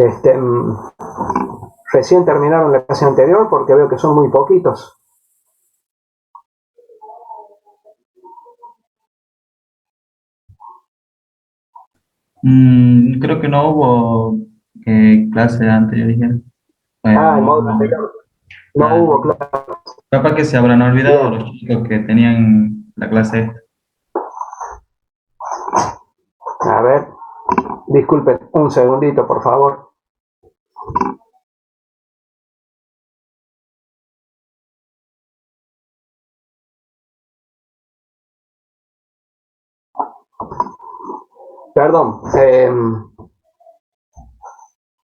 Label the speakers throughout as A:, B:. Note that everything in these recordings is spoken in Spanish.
A: Este, recién terminaron la clase anterior porque veo que son muy poquitos.
B: Creo que no hubo clase antes, yo dije.
A: Ah, el
B: No,
A: módulo anterior no
B: ah,
A: hubo clase.
B: capaz que se habrán olvidado
A: Bien,
B: los chicos que tenían la clase esta.
A: a ver, disculpen un segundito, por favor. Perdón,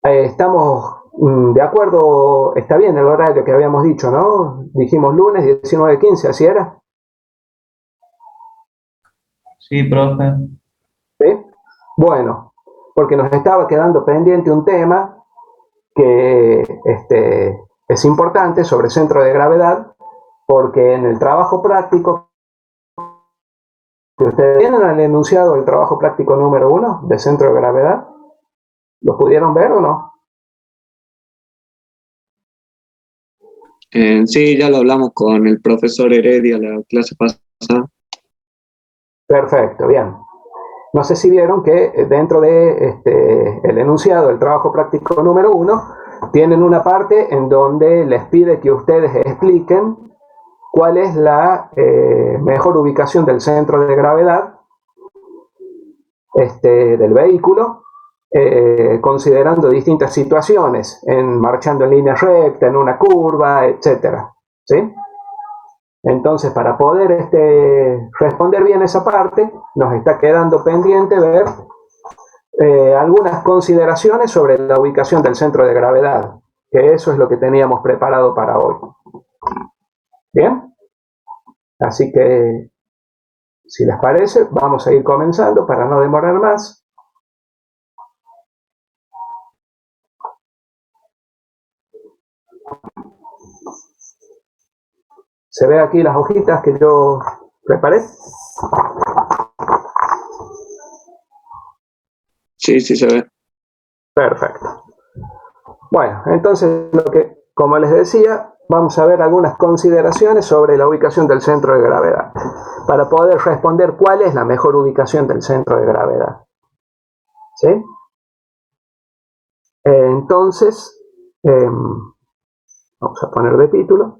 A: estamos de acuerdo, está bien el horario que habíamos dicho, ¿no? Dijimos lunes 19:15, ¿así era?
B: Sí, profe.
A: ¿Sí? Bueno, porque nos estaba quedando pendiente un tema que es importante sobre centro de gravedad, porque en el trabajo práctico que ustedes tienen el enunciado del trabajo práctico número 1 de centro de gravedad, ¿lo pudieron ver o no?
C: Sí, ya lo hablamos con el profesor Heredia la clase pasada.
A: Perfecto, bien. No sé si vieron que dentro de el enunciado del trabajo práctico número 1 tienen una parte en donde les pide que ustedes expliquen cuál es la mejor ubicación del centro de gravedad del vehículo, considerando distintas situaciones, marchando en línea recta, en una curva, etcétera, ¿sí? Entonces, para poder responder bien esa parte, nos está quedando pendiente ver algunas consideraciones sobre la ubicación del centro de gravedad, que eso es lo que teníamos preparado para hoy. Bien, así que si les parece, vamos a ir comenzando para no demorar más. ¿Se ve aquí las hojitas que yo preparé?
C: Sí, sí se ve.
A: Perfecto. Bueno, entonces, como les decía, vamos a ver algunas consideraciones sobre la ubicación del centro de gravedad, para poder responder cuál es la mejor ubicación del centro de gravedad. ¿Sí? Entonces, vamos a poner de título.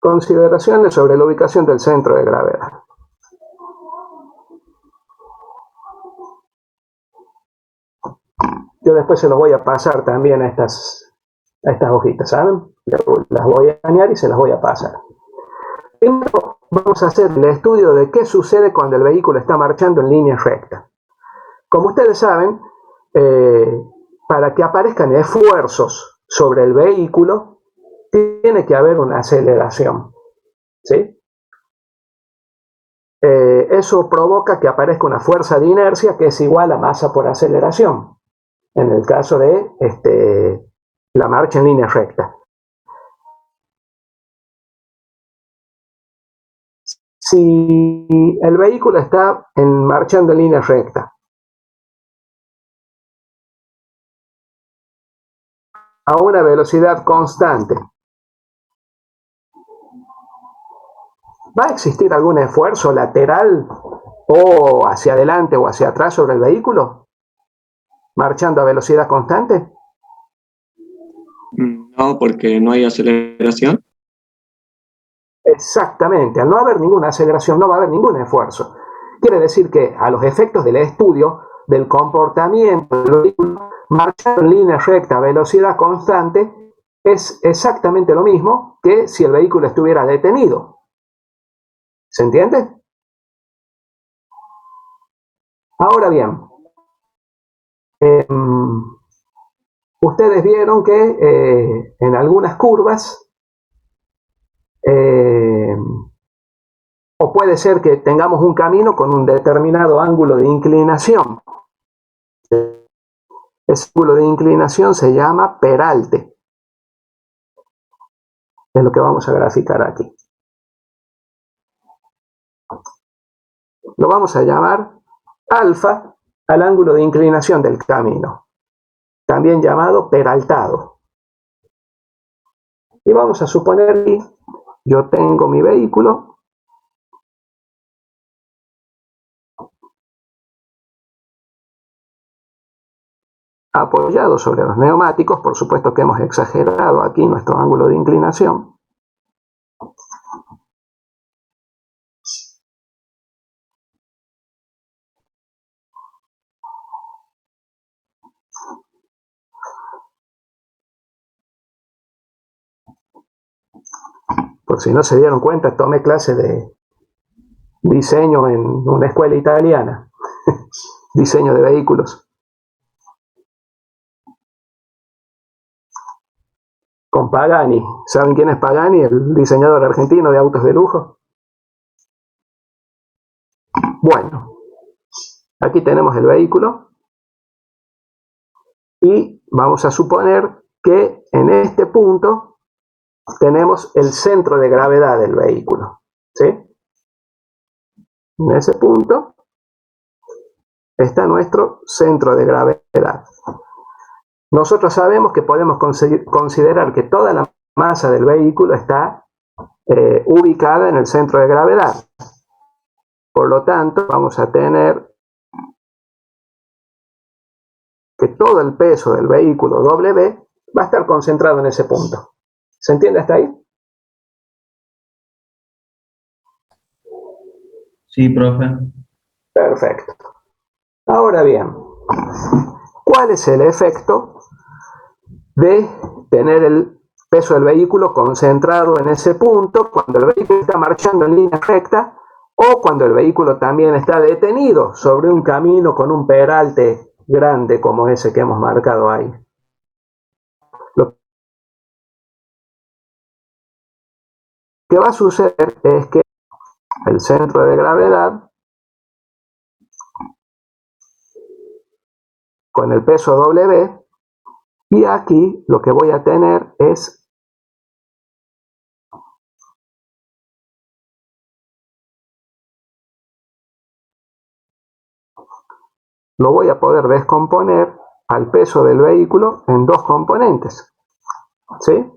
A: Consideraciones sobre la ubicación del centro de gravedad. Yo después se los voy a pasar también a estas hojitas, ¿saben? Las voy a añadir y se las voy a pasar. Primero vamos a hacer el estudio de qué sucede cuando el vehículo está marchando en línea recta. Como ustedes saben, para que aparezcan esfuerzos sobre el vehículo, tiene que haber una aceleración, ¿sí? Eso provoca que aparezca una fuerza de inercia que es igual a masa por aceleración, en el caso de la marcha en línea recta. Si el vehículo está marchando en línea recta a una velocidad constante, ¿va a existir algún esfuerzo lateral o hacia adelante o hacia atrás sobre el vehículo, marchando a velocidad constante?
C: No, porque no hay aceleración.
A: Exactamente, al no haber ninguna aceleración no va a haber ningún esfuerzo. Quiere decir que a los efectos del estudio del comportamiento del vehículo, marchar en línea recta a velocidad constante es exactamente lo mismo que si el vehículo estuviera detenido. ¿Se entiende? Ahora bien, eh, ustedes vieron que en algunas curvas, eh, o puede ser que tengamos un camino con un determinado ángulo de inclinación. Ese ángulo de inclinación se llama peralte. Es lo que vamos a graficar aquí. Lo vamos a llamar alfa al ángulo de inclinación del camino, también llamado peraltado. Y vamos a suponer que yo tengo mi vehículo apoyado sobre los neumáticos. Por supuesto que hemos exagerado aquí nuestro ángulo de inclinación. Por si no se dieron cuenta, tomé clase de diseño en una escuela italiana, diseño de vehículos, con Pagani. ¿Saben quién es Pagani? El diseñador argentino de autos de lujo. Bueno, aquí tenemos el vehículo y vamos a suponer que en este punto tenemos el centro de gravedad del vehículo, ¿sí? En ese punto está nuestro centro de gravedad. Nosotros sabemos que podemos considerar que toda la masa del vehículo está ubicada en el centro de gravedad. Por lo tanto, vamos a tener que todo el peso del vehículo W va a estar concentrado en ese punto. ¿Se entiende hasta ahí?
B: Sí, profe.
A: Perfecto. Ahora bien, ¿cuál es el efecto de tener el peso del vehículo concentrado en ese punto cuando el vehículo está marchando en línea recta o cuando el vehículo también está detenido sobre un camino con un peralte grande como ese que hemos marcado ahí? Lo que va a suceder es que el centro de gravedad con el peso W, y aquí lo que voy a tener es lo voy a poder descomponer al peso del vehículo en dos componentes, ¿sí?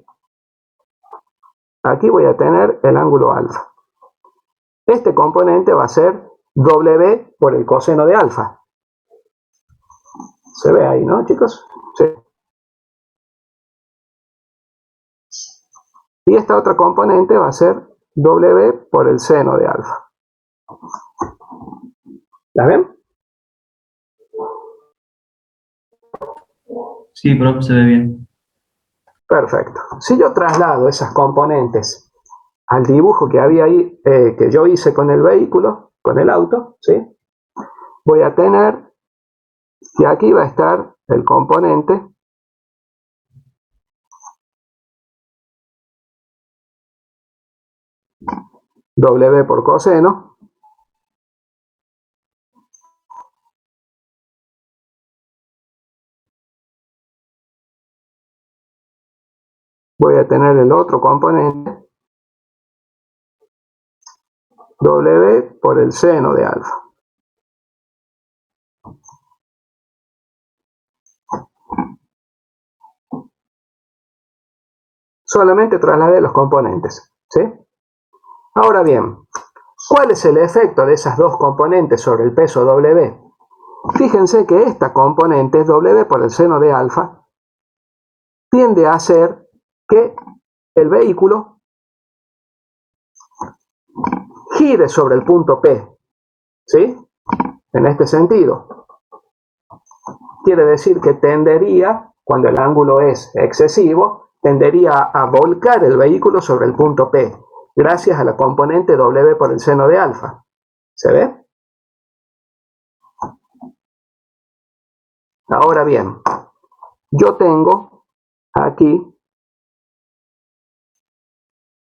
A: Aquí voy a tener el ángulo alfa. Este componente va a ser W por el coseno de alfa. ¿Se ve ahí, no, chicos? Sí. Y esta otra componente va a ser W por el seno de alfa. ¿La ven?
B: Sí, profe, se ve bien.
A: Perfecto. Si yo traslado esas componentes al dibujo que había ahí, que yo hice con el vehículo, con el auto, ¿sí? Voy a tener que aquí va a estar el componente W por coseno voy a tener el otro componente W por el seno de alfa. Solamente trasladé los componentes, ¿sí? Ahora bien, ¿cuál es el efecto de esas dos componentes sobre el peso W? Fíjense que esta componente, W por el seno de alfa, tiende a hacer que el vehículo gire sobre el punto P, ¿sí? En este sentido. Quiere decir que tendería, cuando el ángulo es excesivo, tendería a volcar el vehículo sobre el punto P, gracias a la componente W por el seno de alfa. ¿Se ve? Ahora bien, yo tengo aquí,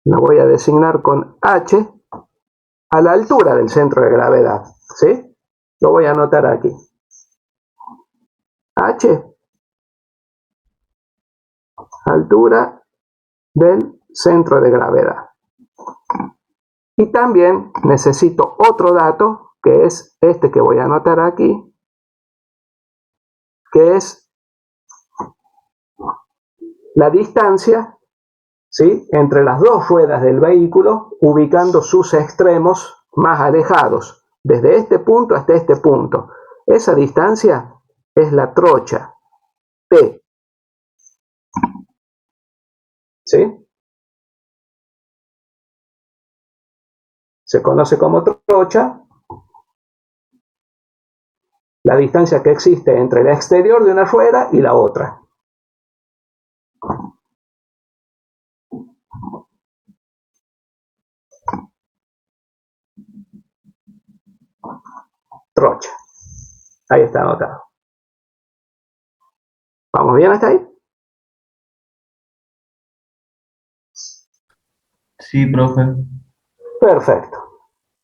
A: lo voy a designar con H, a la altura del centro de gravedad, ¿sí? Lo voy a anotar aquí. H altura del centro de gravedad. Y también necesito otro dato, que es este que voy a anotar aquí, que es la distancia, ¿sí?, entre las dos ruedas del vehículo, ubicando sus extremos más alejados, desde este punto hasta este punto. Esa distancia es la trocha, P. ¿Sí? Se conoce como trocha la distancia que existe entre el exterior de una rueda y la otra. Trocha. Ahí está anotado. ¿Vamos bien hasta ahí?
B: Sí, profe.
A: Perfecto.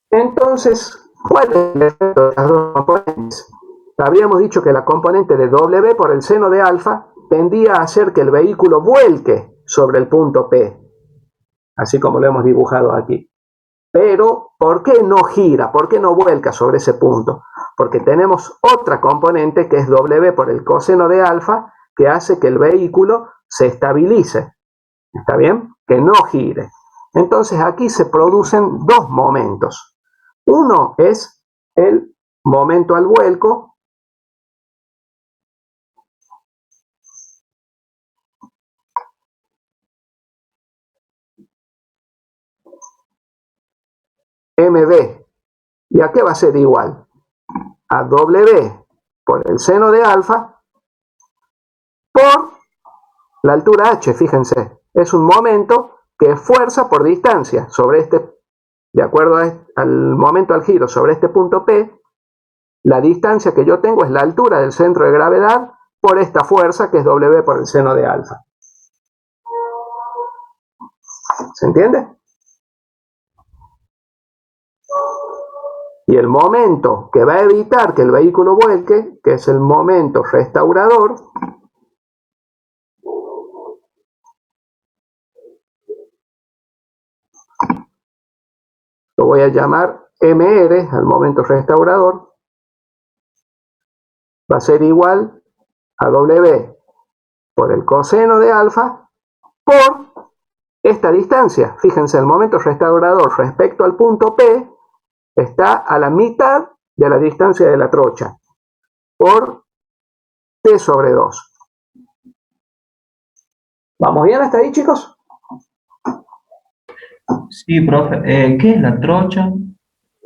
A: Entonces, ¿cuál es el efecto de las dos componentes? Habíamos dicho que la componente de W por el seno de alfa tendía a hacer que el vehículo vuelque sobre el punto P, así como lo hemos dibujado aquí. Pero, ¿por qué no gira? ¿Por qué no vuelca sobre ese punto? Porque tenemos otra componente que es W por el coseno de alfa, que hace que el vehículo se estabilice. ¿Está bien? Que no gire. Entonces aquí se producen dos momentos. Uno es el momento al vuelco, mv. ¿Y a qué va a ser igual? A W por el seno de alfa por la altura h, fíjense. Es un momento que es fuerza por distancia sobre este, de acuerdo al momento al giro sobre este punto P, la distancia que yo tengo es la altura del centro de gravedad por esta fuerza que es W por el seno de alfa. ¿Se entiende? Y el momento que va a evitar que el vehículo vuelque, que es el momento restaurador, lo voy a llamar MR, al momento restaurador, va a ser igual a W por el coseno de alfa por esta distancia. Fíjense, el momento restaurador respecto al punto P está a la mitad de la distancia de la trocha, por T sobre 2. ¿Vamos bien hasta ahí, chicos?
B: Sí, profe. ¿Qué es la trocha?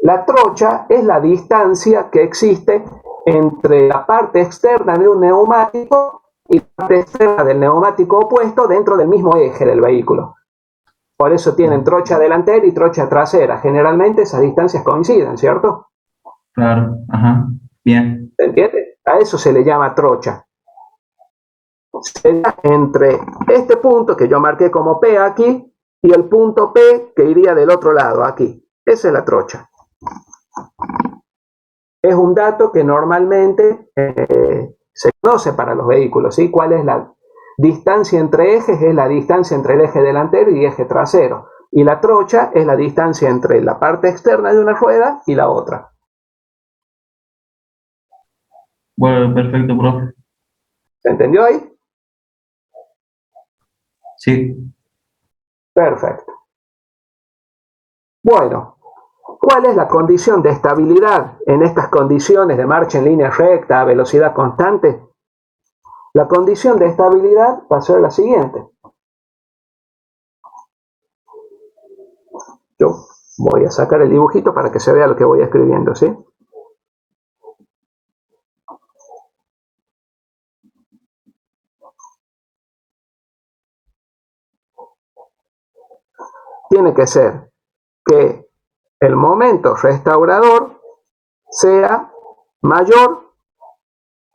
A: La trocha es la distancia que existe entre la parte externa de un neumático y la parte externa del neumático opuesto dentro del mismo eje del vehículo. Por eso tienen trocha delantera y trocha trasera. Generalmente esas distancias coinciden, ¿cierto?
B: Claro, ajá, bien.
A: ¿Se entiende? A eso se le llama trocha. Será entre este punto que yo marqué como P aquí y el punto P que iría del otro lado, aquí. Esa es la trocha. Es un dato que normalmente se conoce para los vehículos, ¿sí? ¿Cuál es la distancia entre ejes? Es la distancia entre el eje delantero y eje trasero. Y la trocha es la distancia entre la parte externa de una rueda y la otra.
B: Bueno, perfecto, profe.
A: ¿Se entendió ahí?
B: Sí.
A: Perfecto. Bueno, ¿cuál es la condición de estabilidad en estas condiciones de marcha en línea recta a velocidad constante? La condición de estabilidad va a ser la siguiente. Yo voy a sacar el dibujito para que se vea lo que voy escribiendo, ¿sí? Tiene que ser que el momento restaurador sea mayor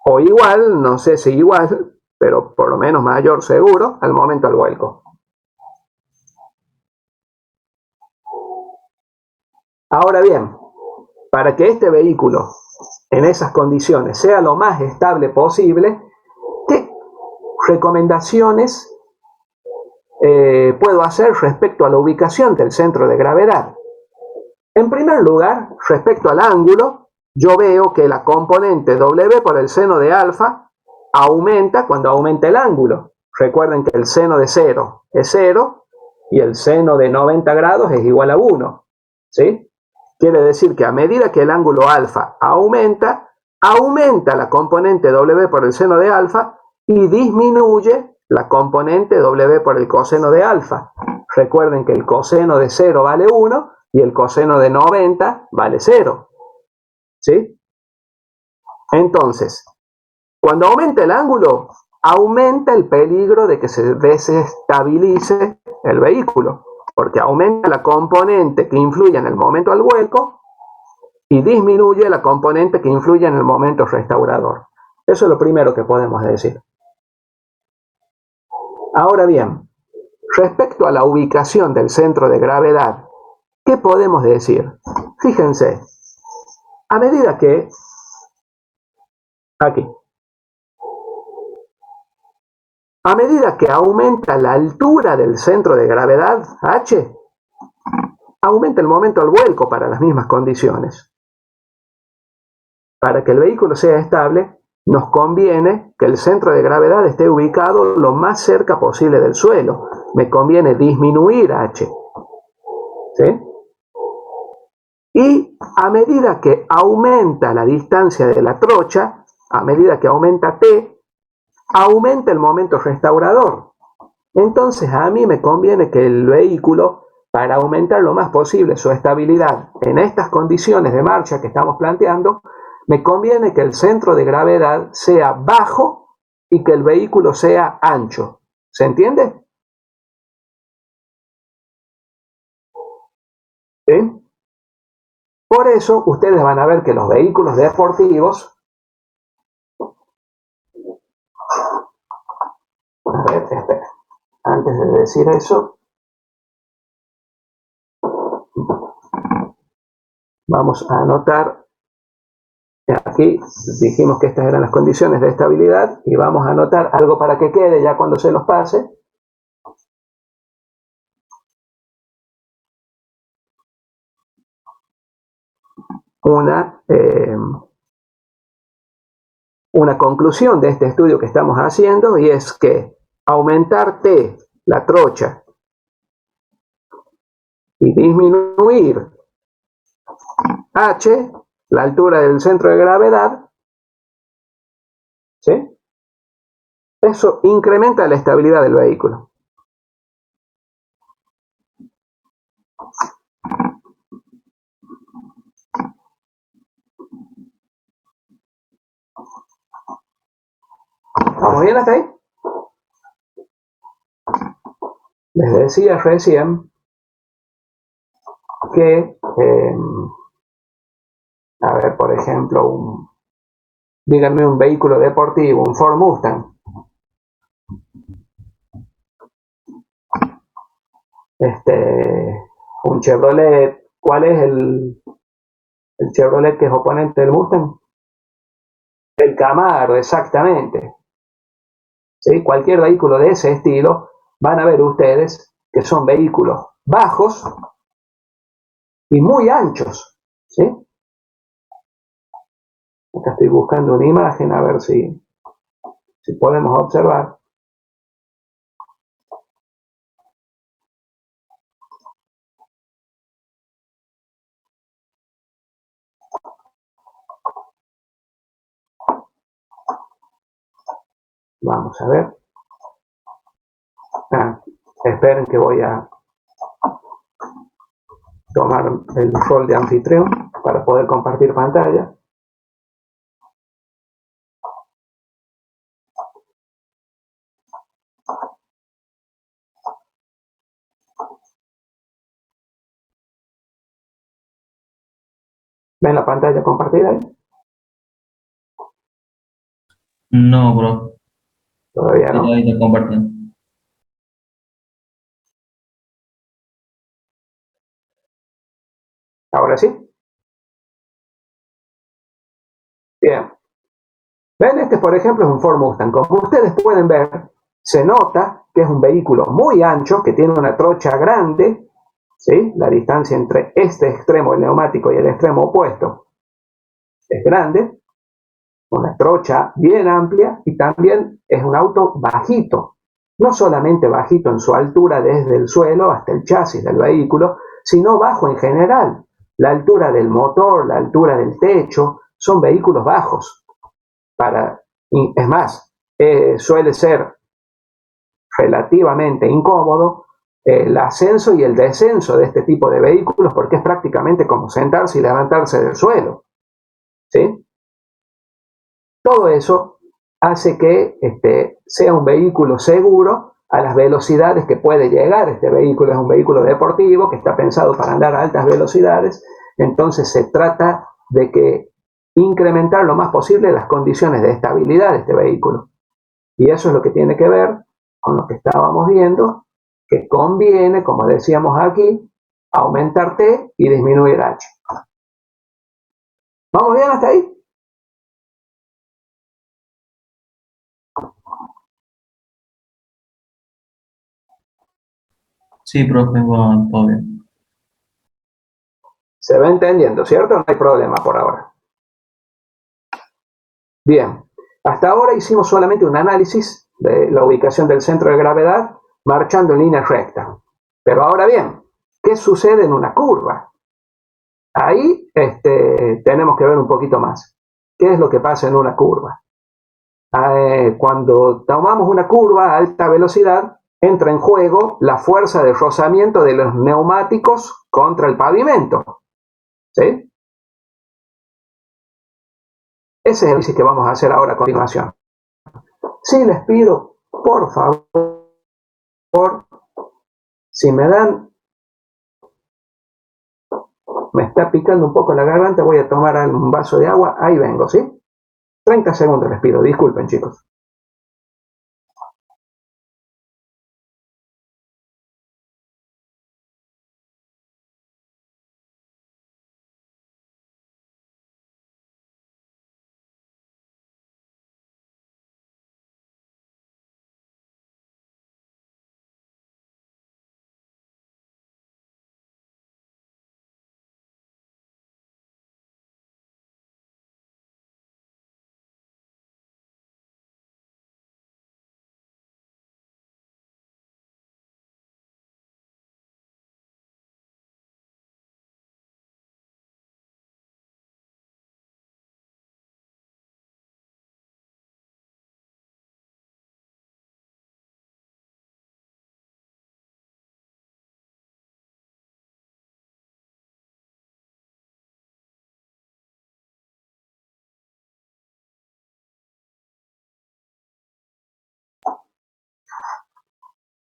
A: o igual, no sé si igual, pero por lo menos mayor seguro, al momento al vuelco. Ahora bien, para que este vehículo en esas condiciones sea lo más estable posible, ¿qué recomendaciones puedo hacer respecto a la ubicación del centro de gravedad? En primer lugar, respecto al ángulo, yo veo que la componente W por el seno de alfa aumenta cuando aumenta el ángulo. Recuerden que el seno de 0 es 0 y el seno de 90 grados es igual a 1. ¿Sí? Quiere decir que a medida que el ángulo alfa aumenta, aumenta la componente W por el seno de alfa y disminuye la componente W por el coseno de alfa. Recuerden que el coseno de 0 vale 1 y el coseno de 90 vale 0. ¿Sí? Entonces, cuando aumenta el ángulo, aumenta el peligro de que se desestabilice el vehículo, porque aumenta la componente que influye en el momento al vuelco y disminuye la componente que influye en el momento restaurador. Eso es lo primero que podemos decir. Ahora bien, respecto a la ubicación del centro de gravedad, ¿qué podemos decir? Fíjense, a medida que aquí, a medida que aumenta la altura del centro de gravedad, h, aumenta el momento al vuelco para las mismas condiciones. Para que el vehículo sea estable, nos conviene que el centro de gravedad esté ubicado lo más cerca posible del suelo. Me conviene disminuir h. ¿Sí? Y a medida que aumenta la distancia de la trocha, a medida que aumenta t, aumenta el momento restaurador. Entonces a mí me conviene que el vehículo, para aumentar lo más posible su estabilidad en estas condiciones de marcha que estamos planteando, me conviene que el centro de gravedad sea bajo y que el vehículo sea ancho. ¿Se entiende? ¿Sí? Por eso ustedes van a ver que los vehículos deportivos, a ver, espera, antes de decir eso, vamos a anotar, aquí dijimos que estas eran las condiciones de estabilidad y vamos a anotar algo para que quede ya cuando se los pase. Una conclusión de este estudio que estamos haciendo, y es que aumentar T, la trocha, y disminuir H, la altura del centro de gravedad, ¿sí? Eso incrementa la estabilidad del vehículo. ¿Vamos bien hasta ahí? Les decía recién que, a ver, por ejemplo, díganme un vehículo deportivo, un Ford Mustang. Un Chevrolet, ¿cuál es el Chevrolet que es oponente del Mustang? El Camaro, exactamente. ¿Sí? Cualquier vehículo de ese estilo, van a ver ustedes que son vehículos bajos y muy anchos. ¿Sí? Acá estoy buscando una imagen a ver si podemos observar. Vamos a ver. Esperen que voy a tomar el rol de anfitrión para poder compartir pantalla. ¿Ven la pantalla compartida ahí?
B: No, bro.
A: Todavía no.
B: Ahí te compartiendo.
A: ¿Ahora sí? Bien. ¿Ven? Este, por ejemplo, es un Ford Mustang. Como ustedes pueden ver, se nota que es un vehículo muy ancho, que tiene una trocha grande, ¿sí? La distancia entre este extremo del neumático y el extremo opuesto es grande, una trocha bien amplia, y también es un auto bajito, no solamente bajito en su altura desde el suelo hasta el chasis del vehículo, sino bajo en general. La altura del motor, la altura del techo, son vehículos bajos. Es más, suele ser relativamente incómodo el ascenso y el descenso de este tipo de vehículos, porque es prácticamente como sentarse y levantarse del suelo, ¿sí? Todo eso hace que sea un vehículo seguro a las velocidades que puede llegar. Este vehículo es un vehículo deportivo que está pensado para andar a altas velocidades, entonces se trata de que incrementar lo más posible las condiciones de estabilidad de este vehículo. Y eso es lo que tiene que ver con lo que estábamos viendo, que conviene, como decíamos aquí, aumentar T y disminuir H. ¿Vamos bien hasta ahí?
B: Sí, profe, bueno, todo bien.
A: Se va entendiendo, ¿cierto? No hay problema por ahora. Bien, hasta ahora hicimos solamente un análisis de la ubicación del centro de gravedad marchando en línea recta. Pero ahora bien, ¿qué sucede en una curva? Ahí tenemos que ver un poquito más. ¿Qué es lo que pasa en una curva? Cuando tomamos una curva a alta velocidad, entra en juego la fuerza de rozamiento de los neumáticos contra el pavimento, ¿sí? Ese es el análisis que vamos a hacer ahora a continuación. Sí, les pido, por favor, si me dan, me está picando un poco la garganta, voy a tomar un vaso de agua, ahí vengo, ¿sí? 30 segundos les pido, disculpen, chicos.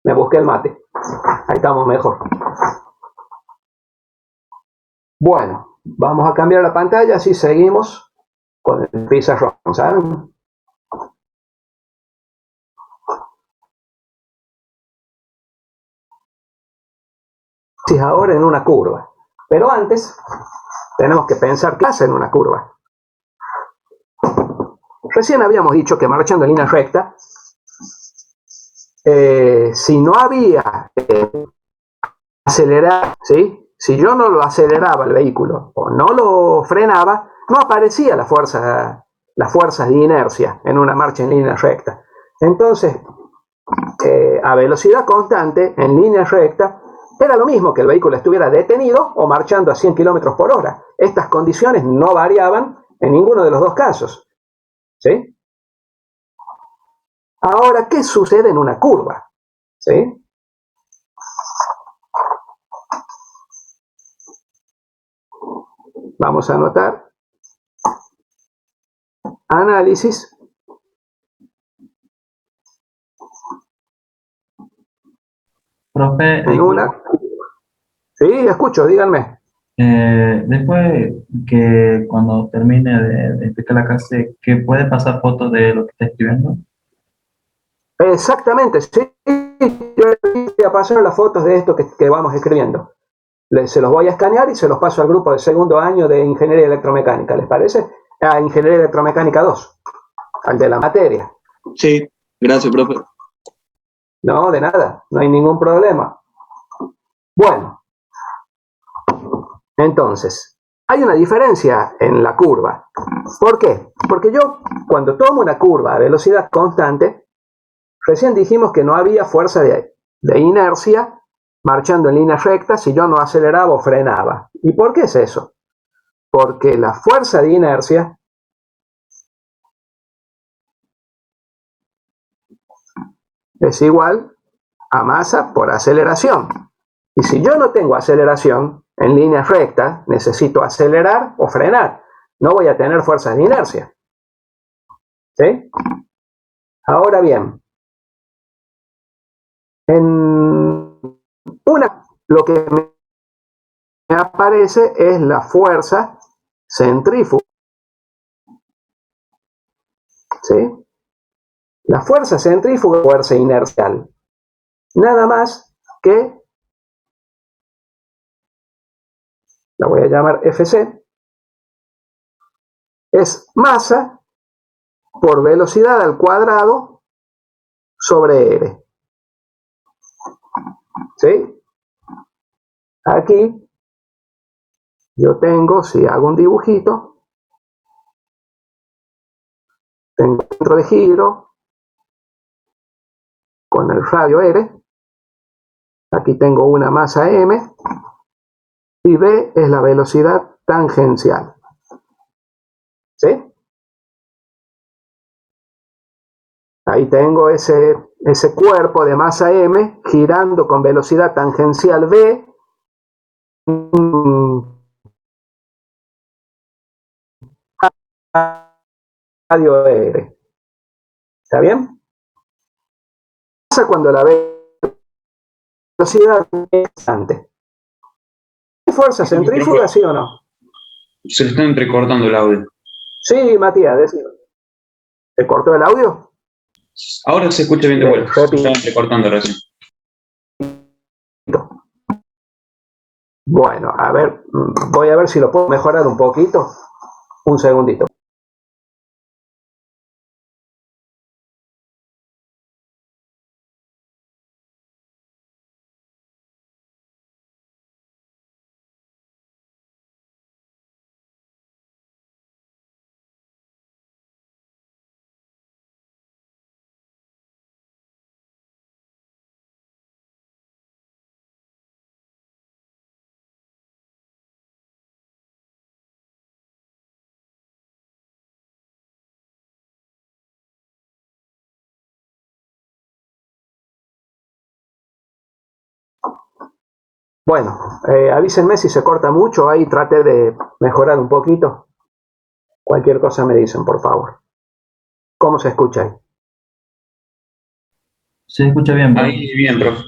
A: Me busqué el mate, ahí estamos mejor. Bueno, vamos a cambiar la pantalla, así seguimos con el pizarrón, ¿saben? Ahora en una curva, pero antes tenemos que pensar qué hace en una curva. Recién habíamos dicho que marchando en línea recta, si no había acelerar, ¿sí? Si yo no lo aceleraba el vehículo o no lo frenaba, no aparecía las fuerzas de inercia en una marcha en línea recta. Entonces, a velocidad constante, en línea recta, era lo mismo que el vehículo estuviera detenido o marchando a 100 km por hora. Estas condiciones no variaban en ninguno de los dos casos, ¿sí? Ahora, ¿qué sucede en una curva? ¿Sí? Vamos a anotar análisis.
B: Profe,
A: En una curva. Sí, escucho, díganme.
B: después que cuando termine de explicar la clase, ¿que puede pasar fotos de lo que está escribiendo?
A: Exactamente, sí. Yo voy a pasar las fotos de esto que vamos escribiendo. Se los voy a escanear y se los paso al grupo de segundo año de Ingeniería Electromecánica, ¿les parece? A Ingeniería Electromecánica 2, al de la materia.
C: Sí, gracias, profe.
A: No, de nada, no hay ningún problema. Bueno, entonces, hay una diferencia en la curva. ¿Por qué? Porque yo, cuando tomo una curva a velocidad constante, recién dijimos que no había fuerza de inercia marchando en línea recta si yo no aceleraba o frenaba. ¿Y por qué es eso? Porque la fuerza de inercia es igual a masa por aceleración. Y si yo no tengo aceleración en línea recta, necesito acelerar o frenar. No voy a tener fuerzas de inercia. ¿Sí? Ahora bien, lo que me aparece es la fuerza centrífuga. ¿Sí? La fuerza centrífuga es fuerza inercial. Nada más que, la voy a llamar Fc, es masa por velocidad al cuadrado sobre r. ¿Sí? Aquí yo tengo, si hago un dibujito, tengo un centro de giro con el radio r. Aquí tengo una masa m y v es la velocidad tangencial. ¿Sí? Ahí tengo ese cuerpo de masa m girando con velocidad tangencial v, radio r. ¿Está bien? ¿Qué pasa cuando la velocidad es constante? ¿Hay fuerza centrífuga, sí o no?
D: Se le está entrecortando el audio.
A: Sí, Matías, decime. ¿Se cortó el audio?
D: Ahora se escucha bien de vuelta. Se está entrecortando recién.
A: Bueno, a ver, voy a ver si lo puedo mejorar un poquito. Un segundito. Bueno, avísenme si se corta mucho, ahí traté de mejorar un poquito. Cualquier cosa me dicen, por favor. ¿Cómo se escucha ahí?
B: Se escucha bien, profe.
D: Ahí bien, profe.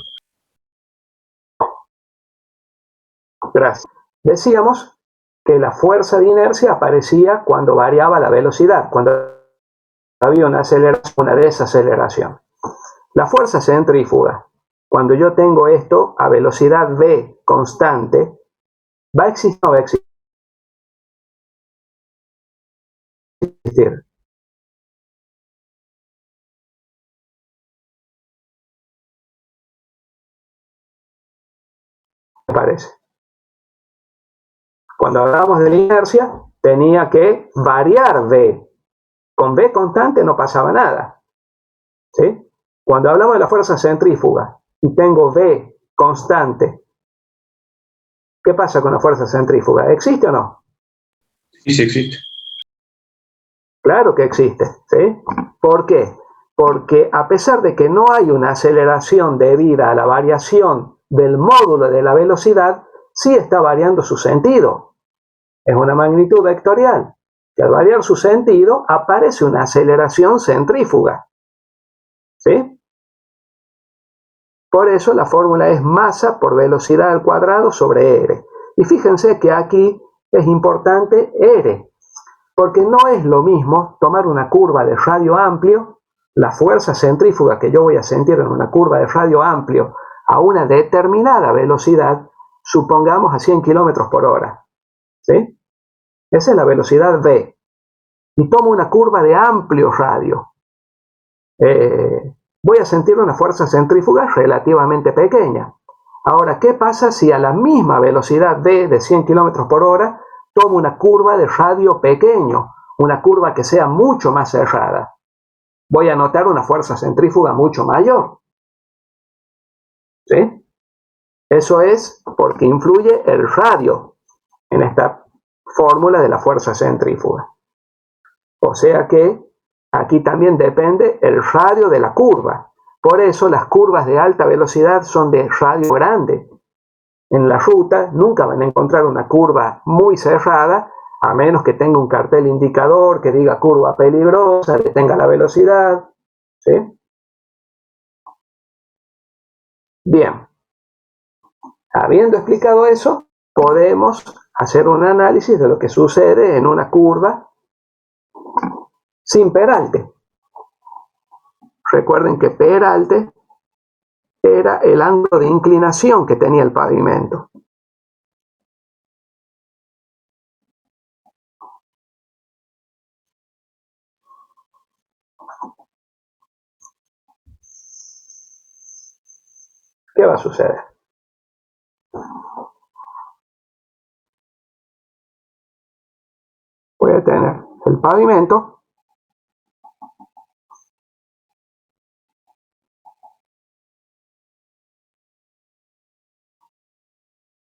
A: Gracias. Decíamos que la fuerza de inercia aparecía cuando variaba la velocidad, cuando había una aceleración, una desaceleración. La fuerza centrífuga, cuando yo tengo esto a velocidad v constante, ¿va a existir o no va a existir? Me parece. Cuando hablábamos de la inercia, tenía que variar v. Con v constante no pasaba nada. ¿Sí? Cuando hablamos de la fuerza centrífuga y tengo v constante, ¿qué pasa con la fuerza centrífuga? ¿Existe o no?
D: Sí, sí existe.
A: Claro que existe. ¿Sí? ¿Por qué? Porque a pesar de que no hay una aceleración debida a la variación del módulo de la velocidad, sí está variando su sentido. Es una magnitud vectorial, que al variar su sentido aparece una aceleración centrífuga. ¿Sí? Por eso la fórmula es masa por velocidad al cuadrado sobre r. Y fíjense que aquí es importante r, porque no es lo mismo tomar una curva de radio amplio, la fuerza centrífuga que yo voy a sentir en una curva de radio amplio a una determinada velocidad, supongamos a 100 km por hora. ¿Sí? Esa es la velocidad v. Y tomo una curva de amplio radio. voy a sentir una fuerza centrífuga relativamente pequeña. Ahora, ¿qué pasa si a la misma velocidad v de 100 km por hora tomo una curva de radio pequeño, una curva que sea mucho más cerrada? Voy a notar una fuerza centrífuga mucho mayor. ¿Sí? Eso es porque influye el radio en esta fórmula de la fuerza centrífuga. O sea que aquí también depende el radio de la curva. Por eso las curvas de alta velocidad son de radio grande. En la ruta nunca van a encontrar una curva muy cerrada, a menos que tenga un cartel indicador que diga curva peligrosa, que tenga la velocidad. ¿Sí? Bien. Habiendo explicado eso, podemos hacer un análisis de lo que sucede en una curva sin peralte. Recuerden que peralte era el ángulo de inclinación que tenía el pavimento. ¿Qué va a suceder? Voy a tener el pavimento,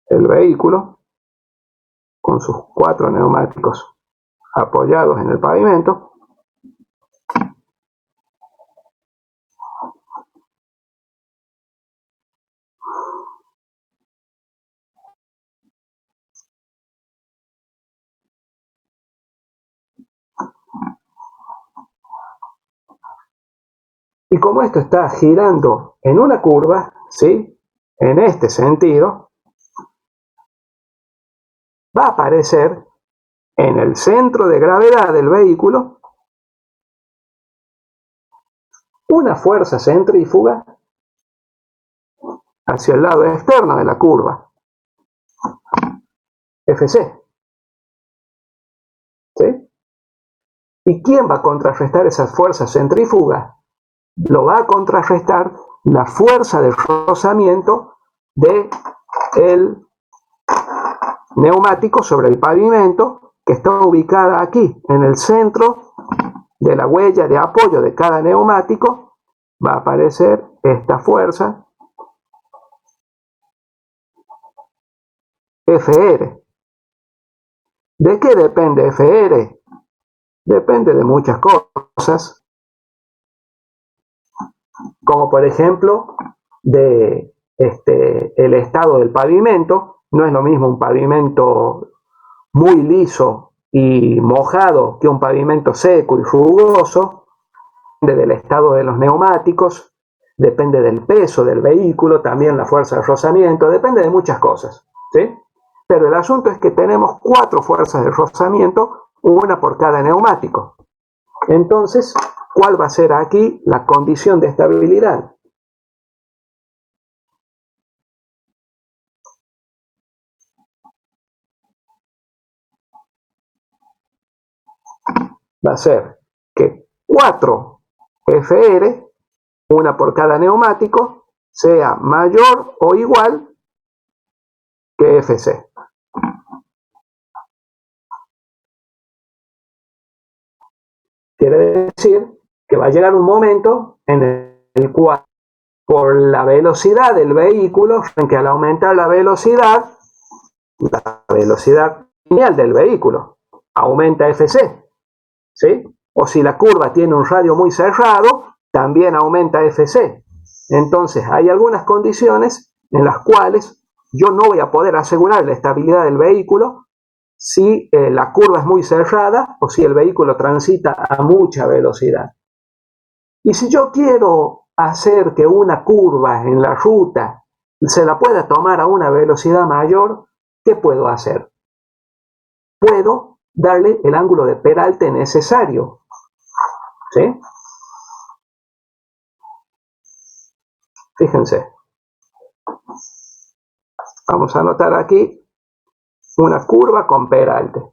A: el vehículo con sus 4 neumáticos apoyados en el pavimento, y como esto está girando en una curva, ¿sí?, en este sentido, va a aparecer en el centro de gravedad del vehículo una fuerza centrífuga hacia el lado externo de la curva, Fc. ¿Sí? ¿Y quién va a contrarrestar esas fuerzas centrífugas? Lo va a contrarrestar la fuerza de rozamiento del neumático sobre el pavimento, que está ubicada aquí, en el centro de la huella de apoyo de cada neumático. Va a aparecer esta fuerza Fr. ¿De qué depende Fr? Depende de muchas cosas, como por ejemplo de el estado del pavimento. No es lo mismo un pavimento muy liso y mojado que un pavimento seco y rugoso. Depende del estado de los neumáticos, depende del peso del vehículo, también la fuerza de rozamiento, depende de muchas cosas, ¿sí? Pero el asunto es que tenemos 4 fuerzas de rozamiento, una por cada neumático. Entonces, ¿cuál va a ser aquí la condición de estabilidad? Va a ser que 4 Fr, una por cada neumático, sea mayor o igual que Fc. Quiere decir que va a llegar un momento en el cual, por la velocidad del vehículo, que al aumentar la velocidad lineal del vehículo aumenta Fc, ¿sí? O si la curva tiene un radio muy cerrado, también aumenta Fc. Entonces hay algunas condiciones en las cuales yo no voy a poder asegurar la estabilidad del vehículo si la curva es muy cerrada o si el vehículo transita a mucha velocidad. Y si yo quiero hacer que una curva en la ruta se la pueda tomar a una velocidad mayor, ¿qué puedo hacer? Puedo darle el ángulo de peralte necesario, ¿sí? Fíjense. Vamos a anotar aquí una curva con peralte.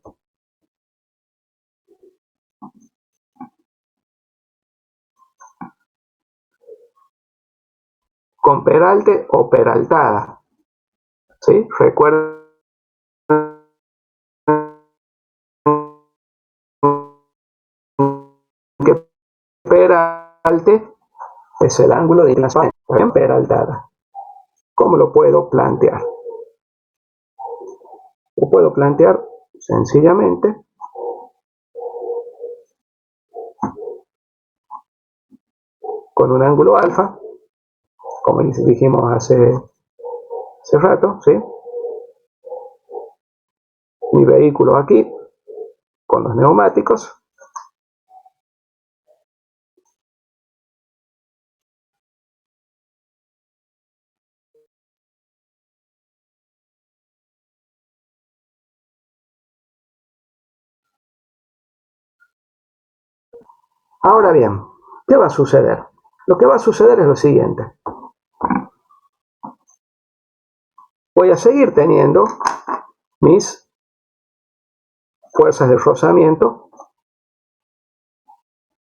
A: con peralte o peraltada. ¿Sí? Recuerden que peralte es el ángulo de inclinación en peraltada. ¿Cómo lo puedo plantear? Lo puedo plantear sencillamente con un ángulo alfa, como dijimos hace rato, ¿sí? Mi vehículo aquí, con los neumáticos. Ahora bien, ¿qué va a suceder? Lo que va a suceder es lo siguiente. Voy a seguir teniendo mis fuerzas de rozamiento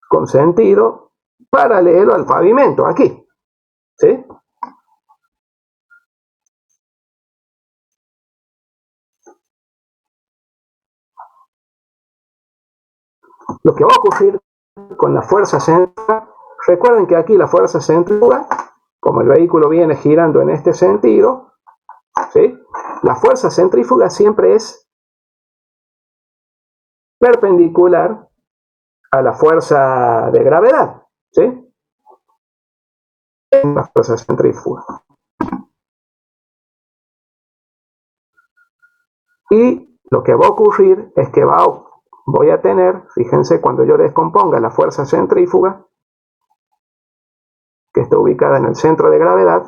A: con sentido paralelo al pavimento, aquí, ¿sí? Lo que va a ocurrir con la fuerza centrífuga, recuerden que aquí la fuerza centrífuga, como el vehículo viene girando en este sentido, ¿sí? La fuerza centrífuga siempre es perpendicular a la fuerza de gravedad, ¿sí? La fuerza centrífuga. Y lo que va a ocurrir es que voy a tener, fíjense, cuando yo descomponga la fuerza centrífuga, que está ubicada en el centro de gravedad,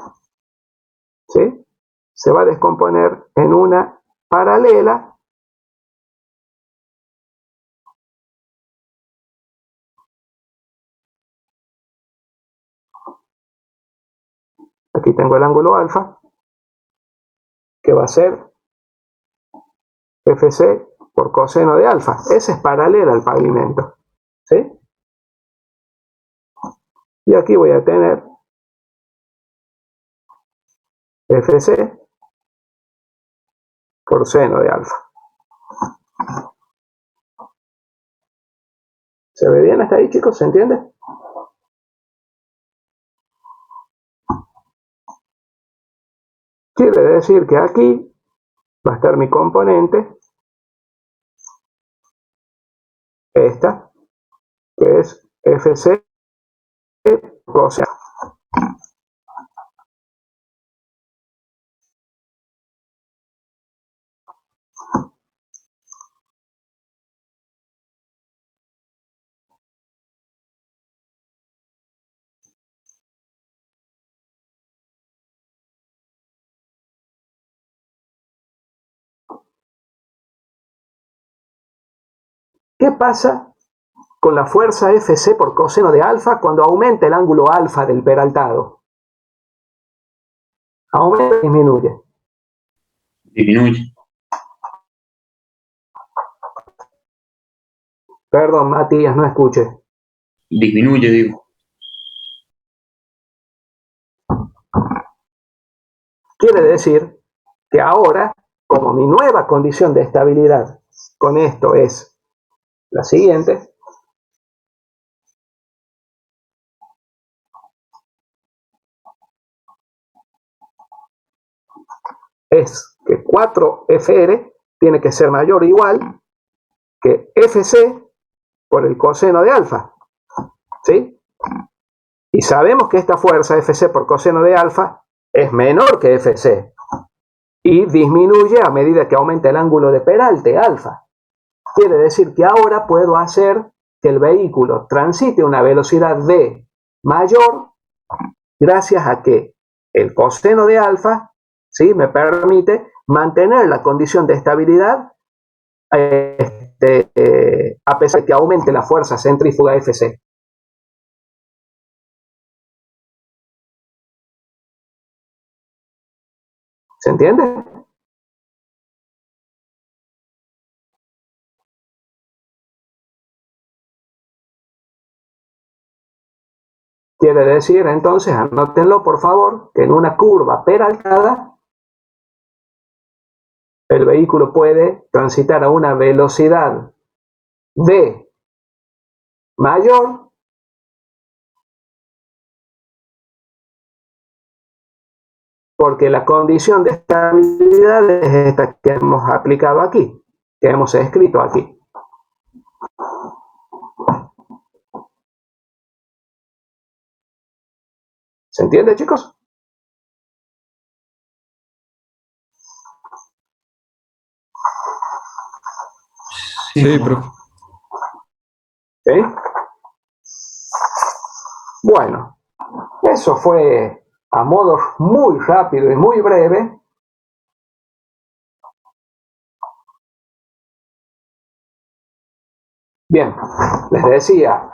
A: ¿sí? Se va a descomponer en una paralela aquí tengo el ángulo alfa, que va a ser Fc por coseno de alfa. Ese es paralela al pavimento, ¿sí? Y aquí voy a tener Fc por seno de alfa. ¿Se ve bien hasta ahí, chicos? ¿Se entiende? Quiere decir que aquí va a estar mi componente, esta, que es Fc coseno. ¿Qué pasa con la fuerza Fc por coseno de alfa cuando aumenta el ángulo alfa del peraltado? ¿Aumenta o disminuye?
D: Disminuye.
A: Perdón, Matías, no escuché.
D: Disminuye, digo.
A: Quiere decir que ahora, como mi nueva condición de estabilidad con esto es la siguiente, es que 4Fr tiene que ser mayor o igual que Fc por el coseno de alfa, ¿sí? Y sabemos que esta fuerza Fc por coseno de alfa es menor que Fc y disminuye a medida que aumenta el ángulo de peralte, alfa. Quiere decir que ahora puedo hacer que el vehículo transite a una velocidad v mayor gracias a que el coseno de alfa, ¿sí?, me permite mantener la condición de estabilidad a pesar de que aumente la fuerza centrífuga Fc. ¿Se entiende? Quiere decir, entonces, anótenlo por favor, que en una curva peraltada el vehículo puede transitar a una velocidad V mayor porque la condición de estabilidad es esta que hemos aplicado aquí, que hemos escrito aquí. ¿Se entiende, chicos?
D: Sí, profe.
A: ¿Sí? Bueno, eso fue a modo muy rápido y muy breve. Bien, les decía,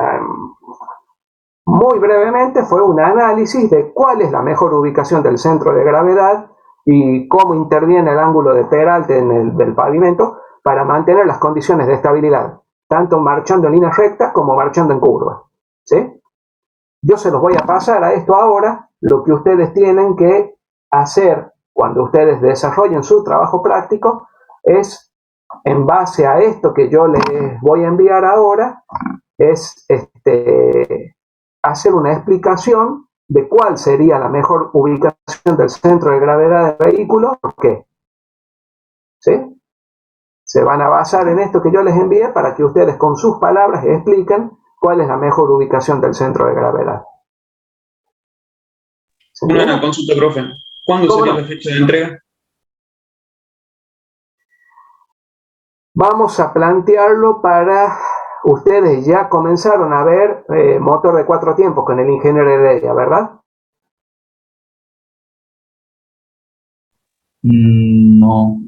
A: muy brevemente fue un análisis de cuál es la mejor ubicación del centro de gravedad y cómo interviene el ángulo de peralte del pavimento para mantener las condiciones de estabilidad, tanto marchando en línea recta como marchando en curva. ¿Sí? Yo se los voy a pasar a esto ahora. Lo que ustedes tienen que hacer cuando ustedes desarrollen su trabajo práctico es, en base a esto que yo les voy a enviar ahora, es hacer una explicación de cuál sería la mejor ubicación del centro de gravedad del vehículo. ¿Por qué? ¿Sí? Se van a basar en esto que yo les envié para que ustedes con sus palabras expliquen cuál es la mejor ubicación del centro de gravedad.
D: Una consulta, profe. ¿Cuándo sería la fecha de entrega?
A: Vamos a plantearlo para... Ustedes ya comenzaron a ver motor de 4 tiempos con el ingeniero Heredia, ¿verdad?
B: No,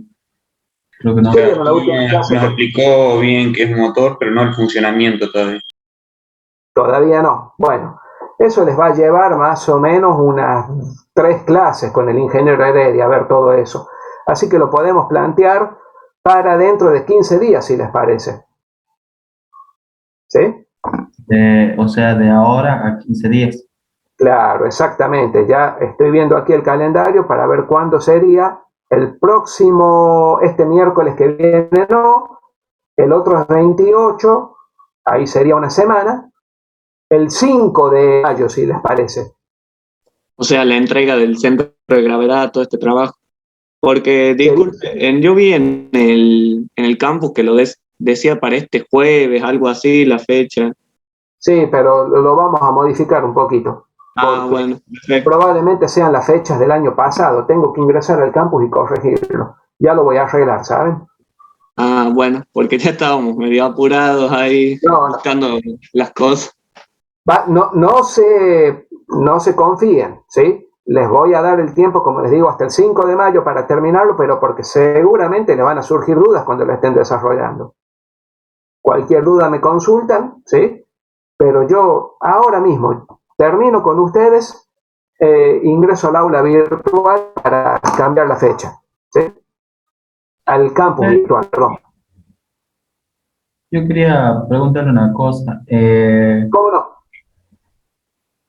B: creo que no.
A: Sí, en la última clase.
D: Nos explicó bien qué es motor, pero no el funcionamiento todavía.
A: Todavía no. Bueno, eso les va a llevar más o menos unas 3 clases con el ingeniero Heredia, a ver todo eso. Así que lo podemos plantear para dentro de 15 días, si les parece. ¿Sí?
B: O sea, de ahora a 15 días.
A: Claro, exactamente. Ya estoy viendo aquí el calendario para ver cuándo sería. El próximo, este miércoles que viene no, el otro es 28, ahí sería una semana. El 5 de mayo, si les parece.
C: O sea, la entrega del centro de gravedad, todo este trabajo. Porque, disculpe, yo vi en el campus que lo decía para este jueves, algo así, la fecha.
A: Sí, pero lo vamos a modificar un poquito.
C: Ah, bueno, perfecto.
A: Probablemente sean las fechas del año pasado. Tengo que ingresar al campus y corregirlo. Ya lo voy a arreglar, ¿saben?
C: Ah, bueno, porque ya estábamos medio apurados ahí buscando las cosas.
A: No se confíen, ¿sí? Les voy a dar el tiempo, como les digo, hasta el 5 de mayo para terminarlo, pero porque seguramente le van a surgir dudas cuando lo estén desarrollando. Cualquier duda me consultan, ¿sí? Pero yo ahora mismo termino con ustedes, ingreso al aula virtual para cambiar la fecha, ¿sí? Al campus virtual, perdón.
B: Yo quería preguntarle una cosa.
A: ¿Cómo no?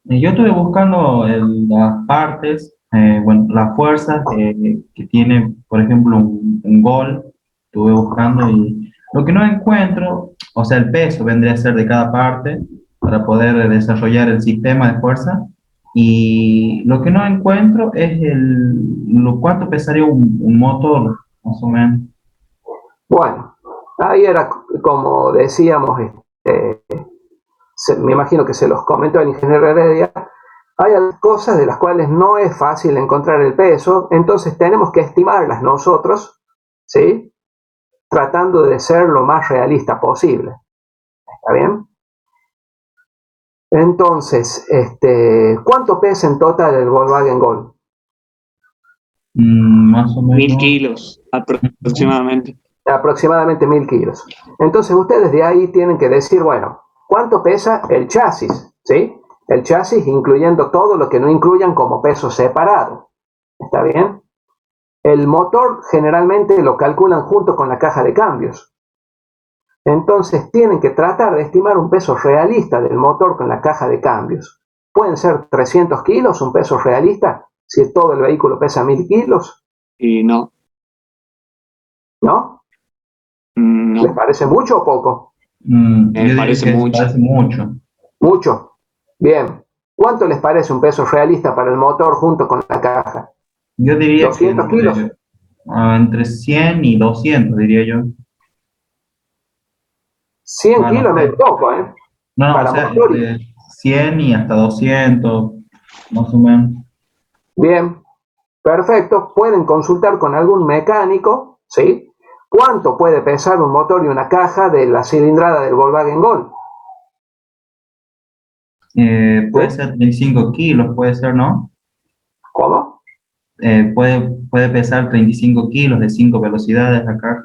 B: Yo estuve buscando las partes, bueno, las fuerzas que tiene, por ejemplo, un gol. Estuve buscando y lo que no encuentro, o sea, el peso vendría a ser de cada parte para poder desarrollar el sistema de fuerza. Y lo que no encuentro es cuánto pesaría un motor, más o menos.
A: Bueno, ahí era como decíamos, me imagino que se los comentó el ingeniero Heredia. Hay cosas de las cuales no es fácil encontrar el peso, entonces tenemos que estimarlas nosotros, ¿sí? Tratando de ser lo más realista posible. ¿Está bien? Entonces, ¿cuánto pesa en total el Volkswagen Gol?
B: Más o menos.
C: 1000 kilos aproximadamente.
A: Aproximadamente 1000 kilos. Entonces ustedes de ahí tienen que decir, bueno, ¿cuánto pesa el chasis? ¿Sí? El chasis incluyendo todo lo que no incluyan como peso separado. ¿Está bien? El motor generalmente lo calculan junto con la caja de cambios. Entonces tienen que tratar de estimar un peso realista del motor con la caja de cambios. ¿Pueden ser 300 kilos un peso realista si todo el vehículo pesa 1000 kilos?
C: Y no,
A: ¿No?
C: no,
A: ¿Les parece mucho o poco?
B: Yo
C: me
B: diría
C: parece
B: que
C: mucho.
B: parece mucho.
A: Mucho. Bien. ¿Cuánto les parece un peso realista para el motor junto con la caja?
B: Yo diría que
A: 200 kilos.
B: entre 100 y 200, diría yo.
A: 100
B: Bueno,
A: kilos es medio poco, ¿eh?
B: no, o
A: Para
B: sea,
A: motor.
B: entre 100 y hasta 200, más o menos.
A: Bien. Perfecto. Pueden consultar con algún mecánico, ¿sí? ¿Cuánto puede pesar un motor y una caja de la cilindrada del Volkswagen Gol?
B: Puede
A: ¿Sí?
B: ser 35 kilos, puede ser, ¿no?
A: ¿Cómo?
B: Puede pesar 35 kilos de 5 velocidades acá.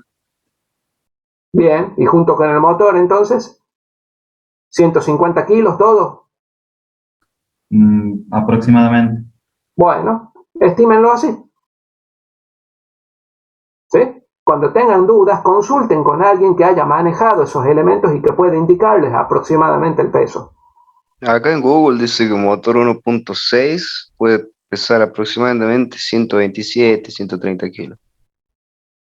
A: Bien. ¿Y junto con el motor entonces? ¿150 kilos todo?
B: Aproximadamente.
A: Bueno, estímenlo así. ¿Sí? Cuando tengan dudas, consulten con alguien que haya manejado esos elementos y que pueda indicarles aproximadamente el peso.
E: Acá en Google dice que un motor 1.6 puede pesar aproximadamente 127, 130 kilos.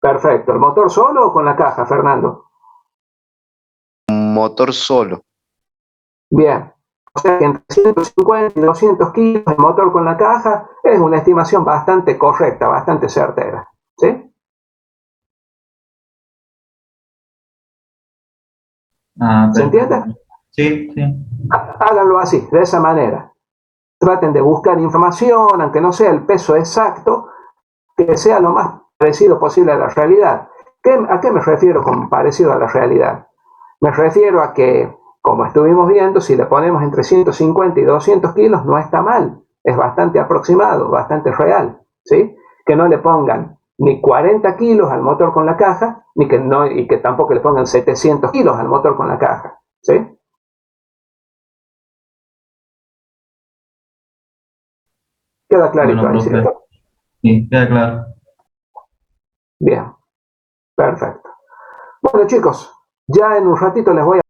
A: Perfecto. ¿El motor solo o con la caja, Fernando?
E: Un motor solo.
A: Bien. O sea que entre 150 y 200 kilos el motor con la caja es una estimación bastante correcta, bastante certera. ¿Sí? ¿Se
B: Perfecto.
A: entiende?
B: Sí, sí.
A: Háganlo así, de esa manera. Traten de buscar información, aunque no sea el peso exacto, que sea lo más parecido posible a la realidad. ¿A qué me refiero con parecido a la realidad? Me refiero a que, como estuvimos viendo, si le ponemos entre 150 y 200 kilos no está mal, es bastante aproximado, bastante real, ¿sí? Que no le pongan ni 40 kilos al motor con la caja, ni que no, y que tampoco le pongan 700 kilos al motor con la caja, ¿sí? Queda clarito
B: Bueno,
A: ahí,
B: profe,
A: ¿cierto?
B: sí, queda claro.
A: Bien, perfecto. Bueno, chicos, ya en un ratito les voy a